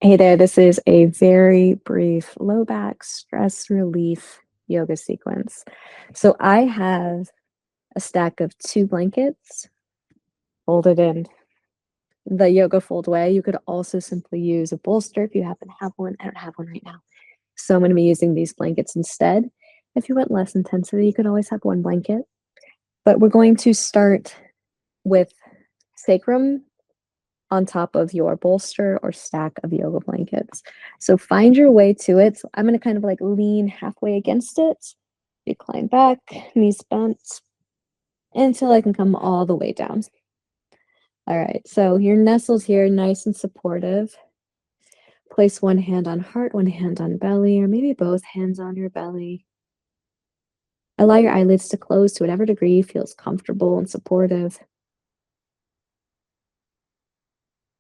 Hey there, this is a very brief low back stress relief yoga sequence. So I have a stack of two blankets folded in the yoga fold way. You could also simply use a bolster if you happen to have one. I don't have one right now. So I'm going to be using these blankets instead. If you want less intensity, you could always have one blanket. But we're going to start with sacrum on top of your bolster or stack of yoga blankets. So find your way to it. So I'm going to kind of like lean halfway against it, recline back, knees bent, until I can come all the way down. All right, so you're nestled here, nice and supportive. Place one hand on heart, one hand on belly, or maybe both hands on your belly. Allow your eyelids to close to whatever degree feels comfortable and supportive.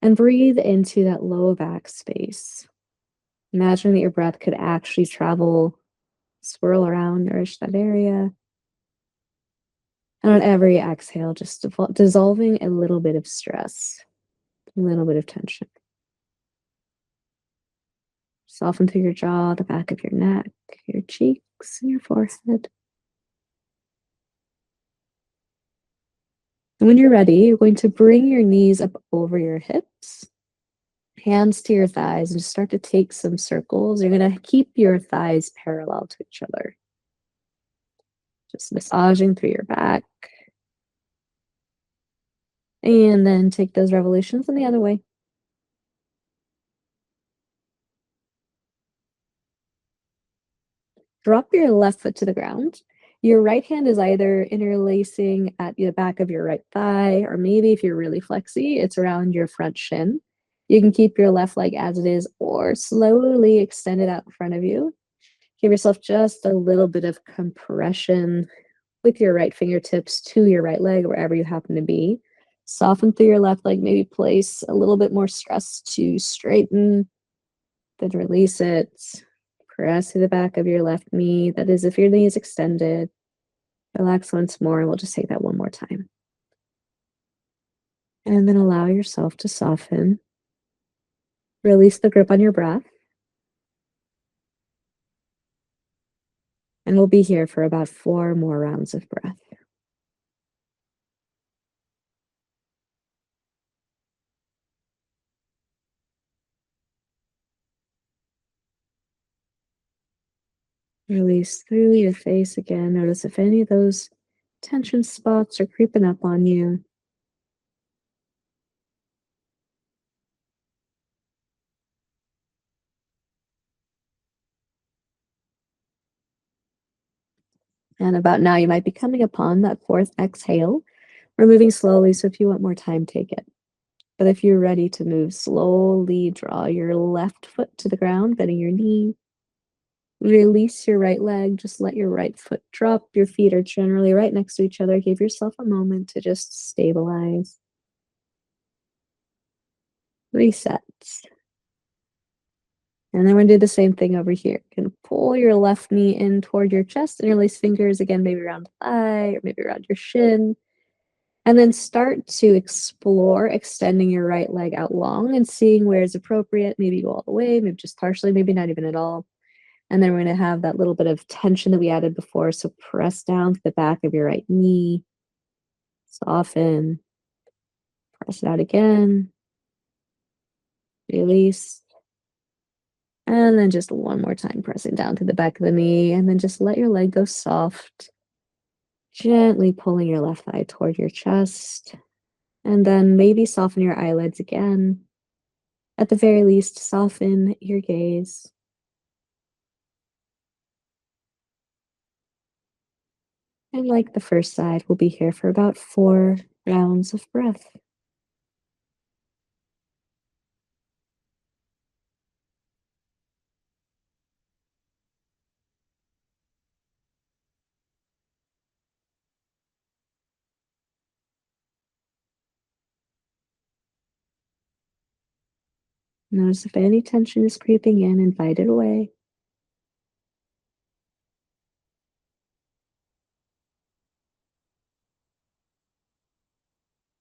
And breathe into that low back space. Imagine that your breath could actually travel, swirl around, nourish that area. And on every exhale, just dissolving a little bit of stress, a little bit of tension. Soften through your jaw, the back of your neck, your cheeks, and your forehead. And when you're ready, you're going to bring your knees up over your hips, hands to your thighs, and just start to take some circles. You're going to keep your thighs parallel to each other. Just massaging through your back. And then take those revolutions in the other way. Drop your left foot to the ground. Your right hand is either interlacing at the back of your right thigh, or maybe if you're really flexy, it's around your front shin. You can keep your left leg as it is, or slowly extend it out in front of you. Give yourself just a little bit of compression with your right fingertips to your right leg, wherever you happen to be. Soften through your left leg, maybe place a little bit more stress to straighten, then release it. Press to the back of your left knee. That is if your knee is extended. Relax once more, and we'll just take that one more time. And then allow yourself to soften. Release the grip on your breath. And we'll be here for about 4 more rounds of breath. Release through your face again. Notice if any of those tension spots are creeping up on you. And about now, you might be coming upon that fourth exhale. We're moving slowly, so if you want more time, take it. But if you're ready to move slowly, draw your left foot to the ground, bending your knee. Release your right leg. Just let your right foot drop. Your feet are generally right next to each other. Give yourself a moment to just stabilize. Reset. And then we're gonna do the same thing over here. You can pull your left knee in toward your chest, interlace fingers again, maybe around the thigh or maybe around your shin. And then start to explore extending your right leg out long and seeing where is appropriate. Maybe go all the way, maybe just partially, maybe not even at all. And then we're going to have that little bit of tension that we added before. So press down to the back of your right knee, soften, press it out again, release. And then just one more time, pressing down to the back of the knee. And then just let your leg go soft, gently pulling your left thigh toward your chest. And then maybe soften your eyelids again. At the very least, soften your gaze. And like the first side, we'll be here for about 4 rounds of breath. Notice if any tension is creeping in, invite it away.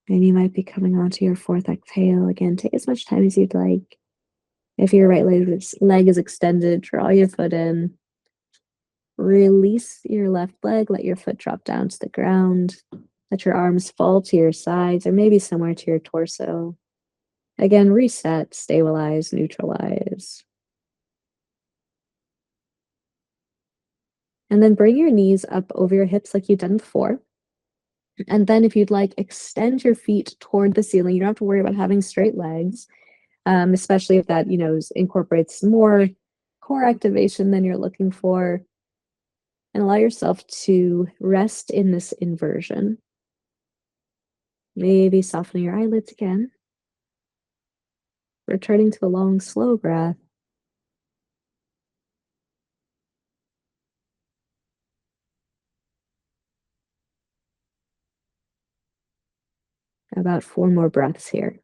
And you might be coming onto your fourth exhale. Again, take as much time as you'd like. If your right leg is extended, draw your foot in. Release your left leg, let your foot drop down to the ground. Let your arms fall to your sides or maybe somewhere to your torso. Again, reset, stabilize, neutralize. And then bring your knees up over your hips like you've done before. And then if you'd like, extend your feet toward the ceiling. You don't have to worry about having straight legs, especially if that, incorporates more core activation than you're looking for. And allow yourself to rest in this inversion. Maybe softening your eyelids again. Returning to a long, slow breath. About 4 more breaths here.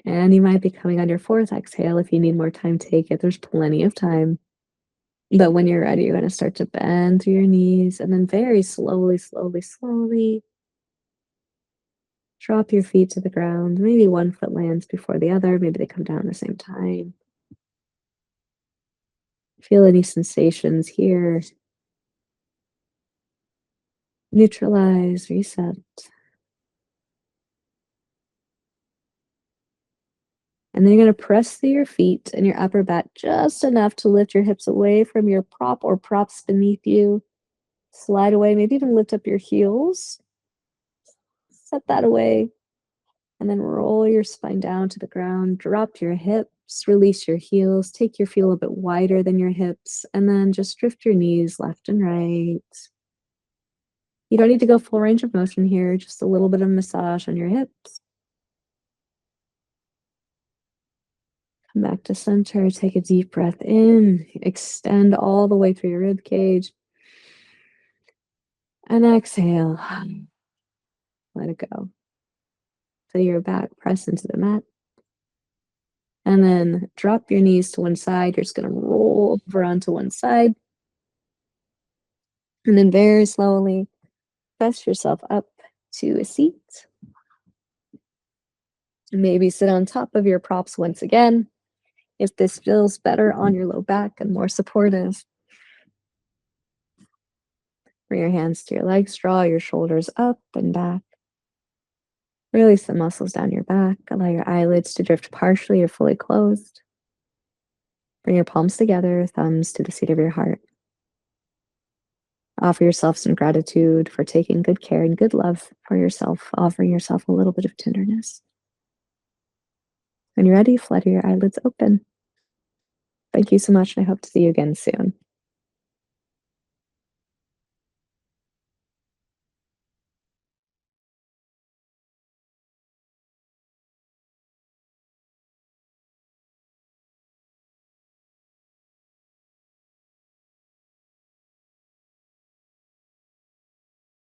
And you might be coming on your 4th exhale. If you need more time, take it. There's plenty of time. But when you're ready, you're going to start to bend through your knees and then very slowly, slowly, slowly drop your feet to the ground. Maybe one foot lands before the other. Maybe they come down at the same time. Feel any sensations here. Neutralize, reset. And then you're going to press through your feet and your upper back just enough to lift your hips away from your prop or props beneath you. Slide away, maybe even lift up your heels. Set that away. And then roll your spine down to the ground. Drop your hips, release your heels. Take your feet a little bit wider than your hips. And then just drift your knees left and right. You don't need to go full range of motion here, just a little bit of massage on your hips. Come back to center, take a deep breath in, extend all the way through your rib cage. And exhale. Let it go. So your back press into the mat. And then drop your knees to one side. You're just going to roll over onto one side. And then very slowly press yourself up to a seat. Maybe sit on top of your props once again, if this feels better on your low back and more supportive. Bring your hands to your legs, draw your shoulders up and back. Release the muscles down your back. Allow your eyelids to drift partially or fully closed. Bring your palms together, thumbs to the seat of your heart. Offer yourself some gratitude for taking good care and good love for yourself, offering yourself a little bit of tenderness. When you're ready, flutter your eyelids open. Thank you so much, and I hope to see you again soon.